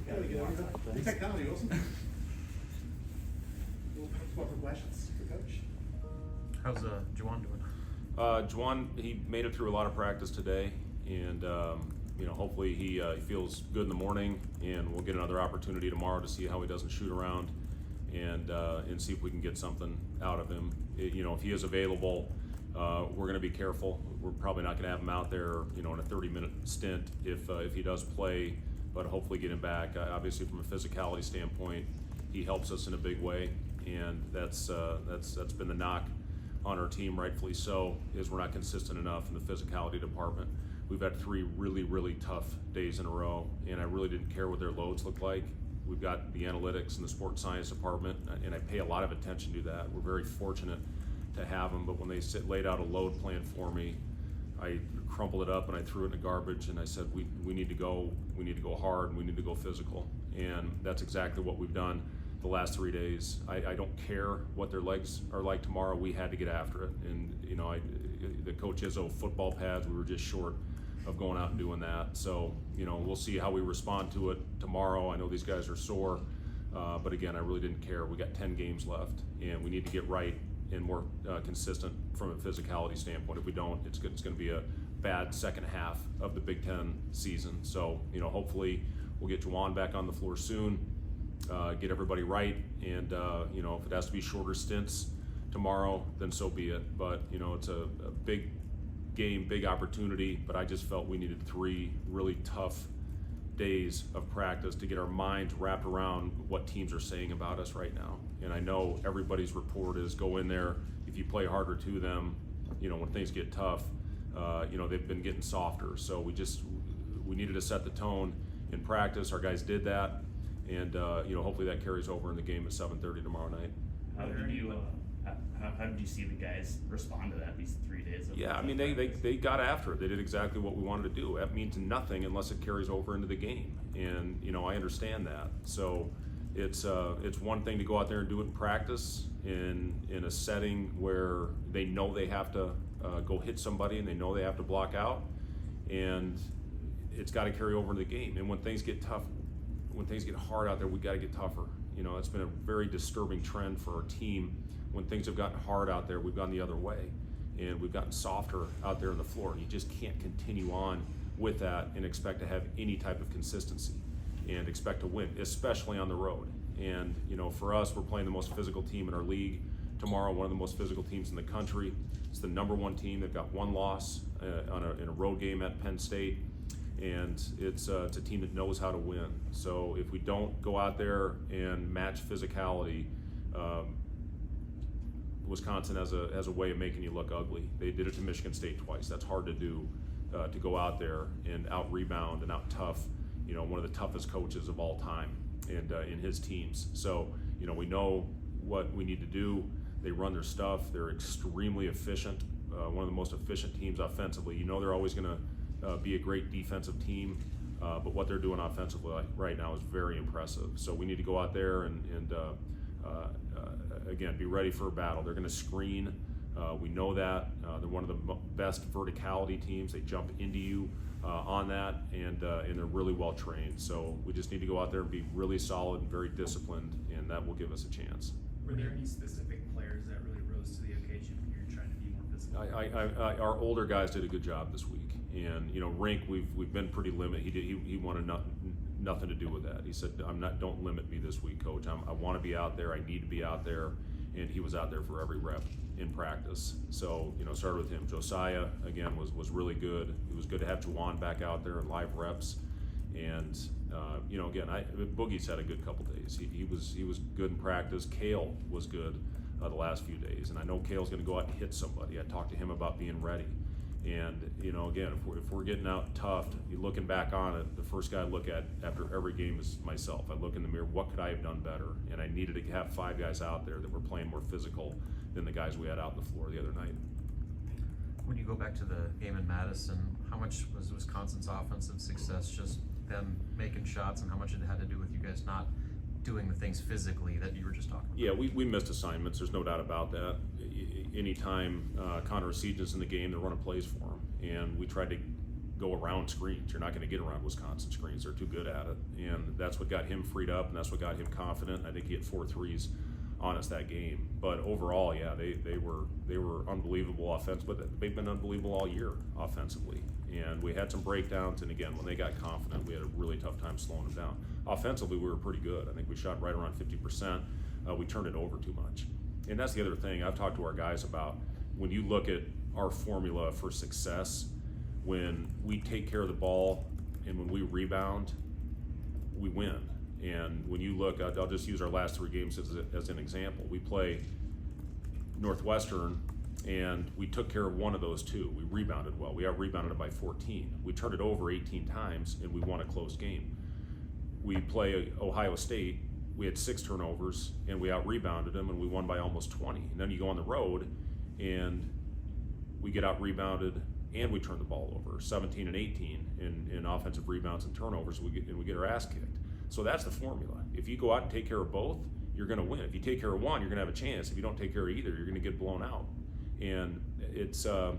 Yeah, we get everything. Technology, awesome. We'll open for questions for Coach. How's Juwan doing? Juwan, he made it through a lot of practice today, and hopefully he feels good in the morning, and we'll get another opportunity tomorrow to see how he doesn't shoot around, and see if we can get something out of him. If he is available, we're going to be careful. We're probably not going to have him out there, in a 30-minute stint if he does play, but hopefully get him back. Obviously, from a physicality standpoint, he helps us in a big way, and that's been the knock on our team, rightfully so, is we're not consistent enough in the physicality department. We've had 3 really, really tough days in a row, and I really didn't care what their loads looked like. We've got the analytics and the sports science department, and I pay a lot of attention to that. We're very fortunate to have them, but when they laid out a load plan for me, I crumpled it up and I threw it in the garbage, and I said, we need to go hard, and we need to go physical, and that's exactly what we've done the last 3 days. I don't care what their legs are like tomorrow. We had to get after it, and the Coach Izzo football pads, we were just short of going out and doing that. So we'll see how we respond to it tomorrow. I know these guys are sore, but again, I really didn't care. We got 10 games left, and we need to get right and more consistent from a physicality standpoint. If we don't, it's going to be a bad second half of the Big Ten season. So hopefully we'll get Juwan back on the floor soon, get everybody right, and if it has to be shorter stints tomorrow, then so be it. But it's a big game, big opportunity, but I just felt we needed 3 really tough days of practice to get our minds wrapped around what teams are saying about us right now. And I know everybody's report is go in there, if you play harder to them, when things get tough, they've been getting softer. So we needed to set the tone in practice. Our guys did that, and hopefully that carries over in the game at 7:30 tomorrow night. How did you see the guys respond to that these 3 days? Yeah, I mean, they got after it. They did exactly what we wanted to do. That means nothing unless it carries over into the game, and I understand that. So it's one thing to go out there and do it in practice in a setting where they know they have to go hit somebody and they know they have to block out, and it's got to carry over into the game. And when things get tough, when things get hard out there, we got to get tougher. It's been a very disturbing trend for our team. When things have gotten hard out there, we've gone the other way, and we've gotten softer out there on the floor. You just can't continue on with that and expect to have any type of consistency and expect to win, especially on the road. And for us, we're playing the most physical team in our league tomorrow, one of the most physical teams in the country. It's the #1 team. They've got 1 loss in a road game at Penn State, and it's a team that knows how to win. So if we don't go out there and match physicality, Wisconsin has a way of making you look ugly. They did it to Michigan State twice. That's hard to do, to go out there and out rebound and out tough, one of the toughest coaches of all time, and in his teams. So we know what we need to do. They run their stuff. They're extremely efficient. One of the most efficient teams offensively. They're always going to be a great defensive team, but what they're doing offensively right now is very impressive. So we need to go out there and again, be ready for a battle. They're going to screen. We know that. They're one of the best verticality teams. They jump into you on that, and they're really well trained. So we just need to go out there and be really solid and very disciplined, and that will give us a chance. Were there any specific players that really rose to the occasion when you're trying to be more physical? Our older guys did a good job this week, and Rink, we've been pretty limited. He wanted nothing to do with that. He said, don't limit me this week, Coach. I want to be out there. I need to be out there, and he was out there for every rep in practice. So started with him. Josiah again was really good. It was good to have Juwan back out there in live reps, and again, Boogie's had a good couple days. He was good in practice. Kale was good the last few days, and I know Kale's going to go out and hit somebody. I talked to him about being ready. And again, if we're getting out tough, you looking back on it, the first guy I look at after every game is myself. I look in the mirror, what could I have done better? And I needed to have 5 guys out there that were playing more physical than the guys we had out on the floor the other night. When you go back to the game in Madison, how much was Wisconsin's offensive success just them making shots, and how much it had to do with you guys not doing the things physically that you were just talking about? Yeah, we missed assignments. There's no doubt about that. Anytime Connor Seaton's in the game, they're running plays for him, and we tried to go around screens. You're not going to get around Wisconsin screens. They're too good at it. And that's what got him freed up, and that's what got him confident. I think he hit 4 threes on us that game. But overall, yeah, they were unbelievable offense, but they've been unbelievable all year offensively. And we had some breakdowns, and again, when they got confident, we had a really tough time slowing them down. Offensively, we were pretty good. I think we shot right around 50%. We turned it over too much. And that's the other thing I've talked to our guys about. When you look at our formula for success, when we take care of the ball and when we rebound, we win. And when you look, I'll just use our last 3 games as an example. We play Northwestern, and we took care of one of those 2. We rebounded well. We out-rebounded it by 14. We turned it over 18 times, and we won a close game. We play Ohio State. We had 6 turnovers, and we out-rebounded them, and we won by almost 20. And then you go on the road, and we get out-rebounded, and we turn the ball over, 17 and 18 in offensive rebounds and turnovers, and we get our ass kicked. So that's the formula. If you go out and take care of both, you're going to win. If you take care of one, you're going to have a chance. If you don't take care of either, you're going to get blown out. And it's a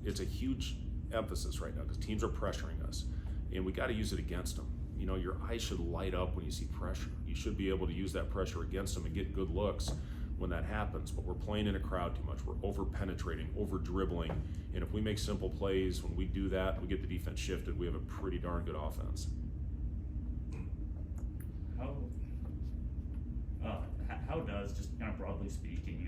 huge emphasis right now because teams are pressuring us, and we got to use it against them. You know, your eyes should light up when you see pressure. You should be able to use that pressure against them and get good looks when that happens. But we're playing in a crowd too much. We're over penetrating, over dribbling, and if we make simple plays, when we do that, we get the defense shifted, we have a pretty darn good offense. How does, just kind of broadly speaking,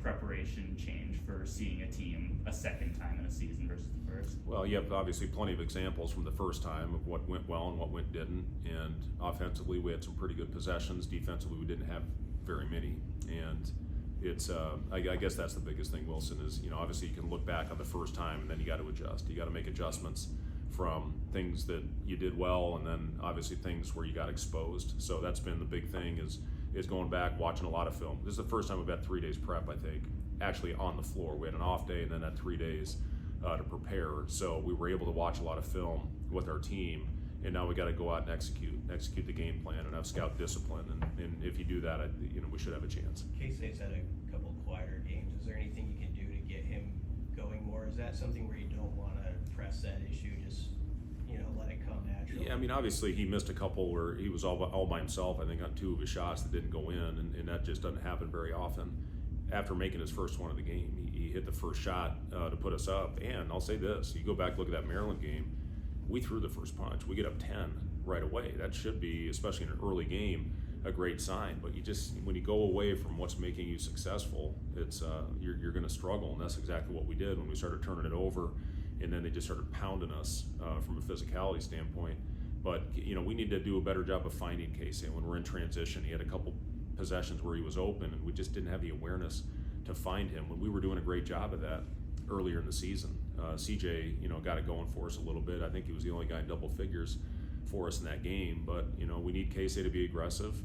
preparation change for seeing a team a second time in a season versus the first? Well, you have obviously plenty of examples from the first time of what went well and what didn't. And offensively, we had some pretty good possessions. Defensively, we didn't have very many. And it's, I guess that's the biggest thing, Wilson, is, you know, obviously you can look back on the first time and then you got to adjust. You got to make adjustments from things that you did well, and then obviously things where you got exposed. So that's been the big thing is going back, watching a lot of film. This is the first time we've had 3 days prep, I think, actually on the floor. We had an off day and then had 3 days to prepare. So we were able to watch a lot of film with our team, and now we got to go out and execute the game plan and have scout discipline. And if you do that, we should have a chance. K-State's had a couple quieter games. Is there anything you can do to get him going more? Is that something where you don't want to press that issue, just let it come naturally? Yeah, I mean, obviously he missed a couple where he was all by himself, I think, on 2 of his shots that didn't go in, and that just doesn't happen very often. After making his first one of the game, he hit the first shot to put us up. And I'll say this, you go back, look at that Maryland game, we threw the first punch. We get up 10 right away. That should be, especially in an early game, a great sign. But when you go away from what's making you successful, it's you're going to struggle, and that's exactly what we did when we started turning it over, and then they just started pounding us from a physicality standpoint. But we need to do a better job of finding Casey. When we're in transition, he had a couple possessions where he was open, and we just didn't have the awareness to find him when we were doing a great job of that earlier in the season. CJ, got it going for us a little bit. I think he was the only guy in double figures for us in that game, but we need Casey to be aggressive.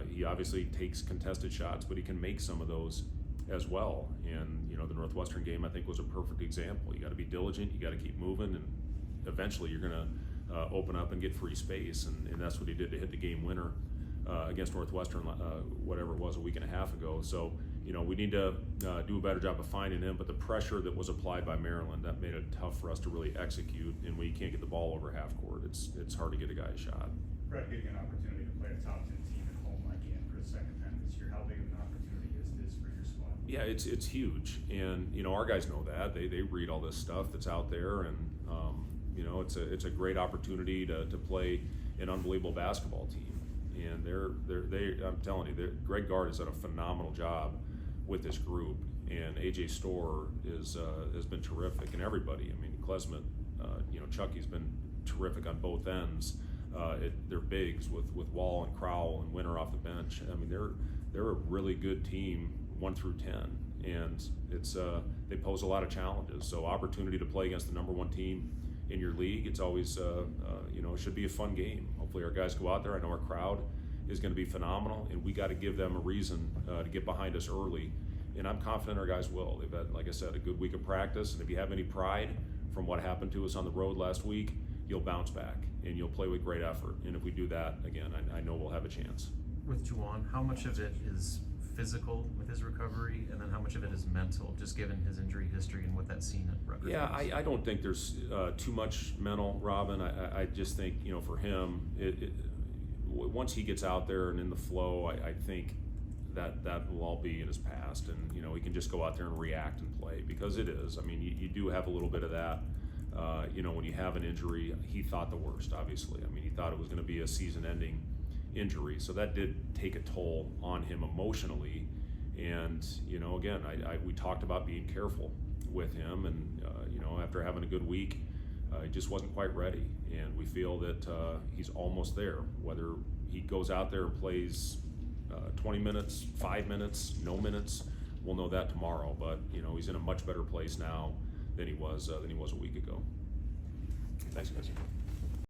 He obviously takes contested shots, but he can make some of those as well. And the Northwestern game, I think, was a perfect example. You got to be diligent, you got to keep moving, and eventually you're going to open up and get free space, and that's what he did to hit the game winner against Northwestern, whatever it was, a week and a half ago. So we need to do a better job of finding him, but the pressure that was applied by Maryland, that made it tough for us to really execute, and when you can't get the ball over half court, it's hard to get a guy a shot. Fred, getting an opportunity to play a top 10 team at home again for the second time this year, how big of an opportunity is this for your squad? Yeah, it's huge, and our guys know that. They read all this stuff that's out there, and it's a great opportunity to play an unbelievable basketball team. And I'm telling you, Greg Gard has done a phenomenal job with this group, and AJ Storr has been terrific, and everybody. I mean, Klesmet, Chucky's been terrific on both ends. They're bigs with Wall and Crowell and Winter off the bench. I mean, they're a really good team, 1 through 10, and they pose a lot of challenges. So opportunity to play against the #1 team in your league, it's always it should be a fun game. Hopefully our guys go out there. I know our crowd is going to be phenomenal, and we got to give them a reason to get behind us early, and I'm confident our guys will. They've had, like I said, a good week of practice, and if you have any pride from what happened to us on the road last week, you'll bounce back and you'll play with great effort. And if we do that again, I know we'll have a chance. With Juwan, how much of it is physical with his recovery, and then how much of it is mental, just given his injury history and what that's seen at Rutgers? Yeah, I don't think there's too much mental, Robin. I just think, you know, for him, once he gets out there and in the flow, I think that will all be in his past, and you know, he can just go out there and react and play, because it is. I mean, you do have a little bit of that. You know, when you have an injury, he thought the worst, obviously. I mean, he thought it was going to be a season-ending injury, so that did take a toll on him emotionally. And you know, again, we talked about being careful with him, and you know, after having a good week, he just wasn't quite ready, and we feel that he's almost there. Whether he goes out there and plays 20 minutes, 5 minutes, no minutes, we'll know that tomorrow. But you know, he's in a much better place now than he was a week ago. Thanks, guys.